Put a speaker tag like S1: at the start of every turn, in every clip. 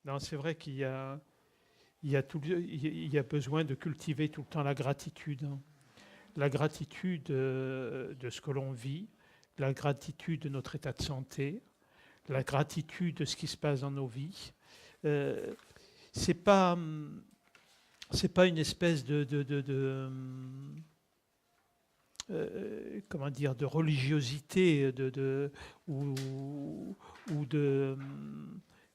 S1: Non, c'est vrai il y a besoin de cultiver tout le temps la gratitude, hein. La gratitude de ce que l'on vit, la gratitude de notre état de santé, la gratitude de ce qui se passe dans nos vies. Euh, c'est pas, c'est pas une espèce comment dire, de religiosité ou, ou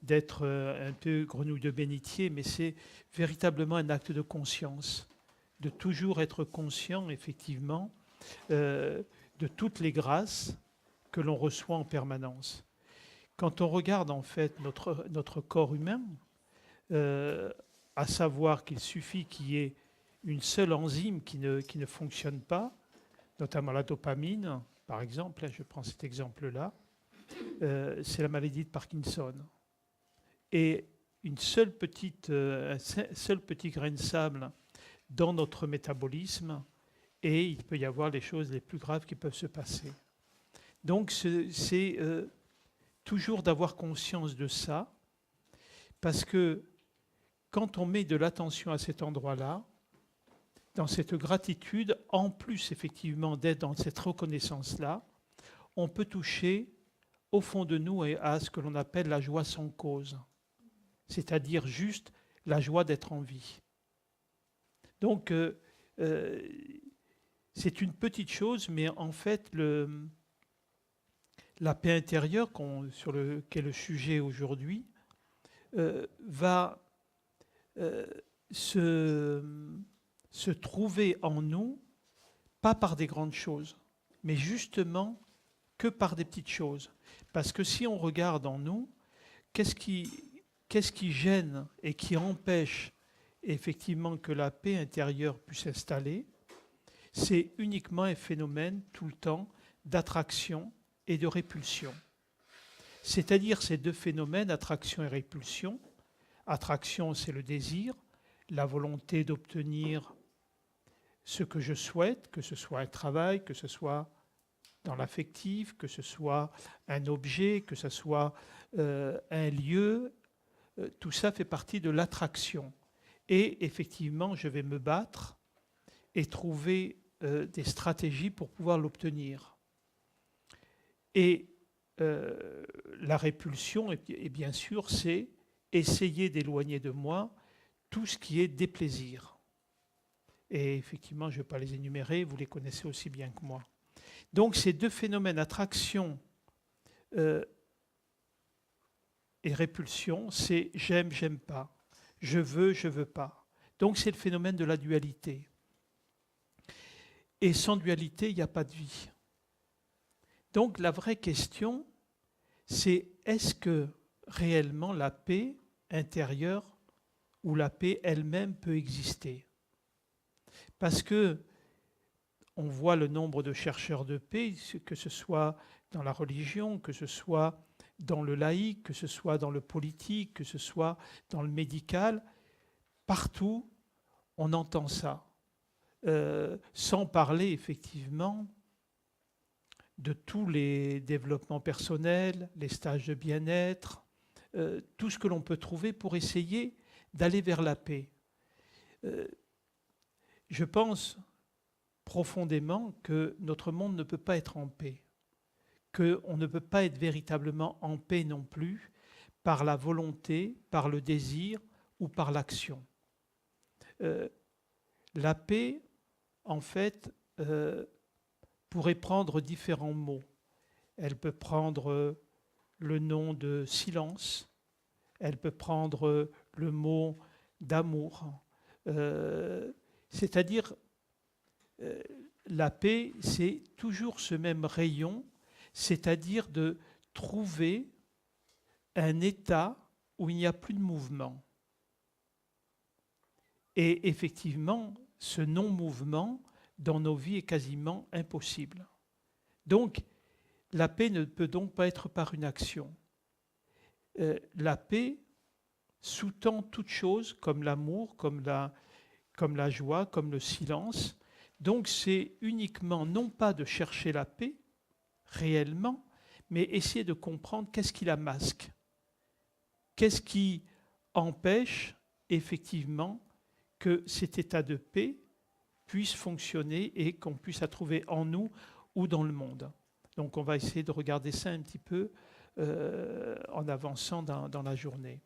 S1: d'être un peu grenouille de bénitier, mais c'est véritablement un acte de conscience, de toujours être conscient, effectivement, euh, de toutes les grâces que l'on reçoit en permanence. Quand on regarde en fait notre corps humain, euh, à savoir qu'il suffit qu'il y ait une seule enzyme qui ne fonctionne pas, notamment la dopamine, par exemple, je prends cet exemple-là, c'est la maladie de Parkinson. Et un seul petit grain de sable dans notre métabolisme, et il peut y avoir les choses les plus graves qui peuvent se passer. Donc c'est toujours d'avoir conscience de ça, parce que quand on met de l'attention à cet endroit-là, dans cette gratitude, en plus effectivement d'être dans cette reconnaissance-là, on peut toucher au fond de nous à ce que l'on appelle la joie sans cause, c'est-à-dire juste la joie d'être en vie. Donc, euh, c'est une petite chose, mais en fait, la paix intérieure, qui est le sujet aujourd'hui, va euh, se, se trouver en nous, pas par des grandes choses, mais justement que par des petites choses. Parce que si on regarde en nous, qu'est-ce qui, qu'est-ce qui gêne et qui empêche effectivement que la paix intérieure puisse s'installer? C'est uniquement un phénomène tout le temps d'attraction et de répulsion. C'est-à-dire ces deux phénomènes, attraction et répulsion. Attraction, c'est le désir, la volonté d'obtenir ce que je souhaite, que ce soit un travail, que ce soit dans l'affectif, que ce soit un objet, que ce soit un lieu, tout ça fait partie de l'attraction. Et effectivement, je vais me battre et trouver des stratégies pour pouvoir l'obtenir. Et la répulsion, et bien sûr, c'est essayer d'éloigner de moi tout ce qui est déplaisir. Et effectivement, je ne vais pas les énumérer, vous les connaissez aussi bien que moi. Donc ces deux phénomènes, attraction euh, et répulsion, c'est j'aime, j'aime pas, je veux pas. Donc c'est le phénomène de la dualité. Et sans dualité, il n'y a pas de vie. Donc la vraie question, c'est est-ce que réellement la paix intérieure ou la paix elle-même peut exister? Parce que on voit le nombre de chercheurs de paix, que ce soit dans la religion, que ce soit dans le laïque, que ce soit dans le politique, que ce soit dans le médical, partout on entend ça. Sans parler effectivement de tous les développements personnels, les stages de bien-être, tout ce que l'on peut trouver pour essayer d'aller vers la paix. Euh, je pense profondément que notre monde ne peut pas être en paix, qu'on ne peut pas être véritablement en paix non plus par la volonté, par le désir ou par l'action. Euh, la paix, en fait, pourrait prendre différents mots. Elle peut prendre le nom de silence, elle peut prendre le mot d'amour. C'est-à-dire, euh, la paix, c'est toujours ce même rayon, c'est-à-dire de trouver un état où il n'y a plus de mouvement. Et effectivement, ce non-mouvement dans nos vies est quasiment impossible. Donc, la paix ne peut donc pas être par une action. La paix sous-tend toute chose comme l'amour, comme la joie, comme le silence. Donc c'est uniquement non pas de chercher la paix réellement, mais essayer de comprendre qu'est-ce qui la masque, qu'est-ce qui empêche effectivement que cet état de paix puisse fonctionner et qu'on puisse la trouver en nous ou dans le monde. Donc on va essayer de regarder ça un petit peu en avançant dans la journée.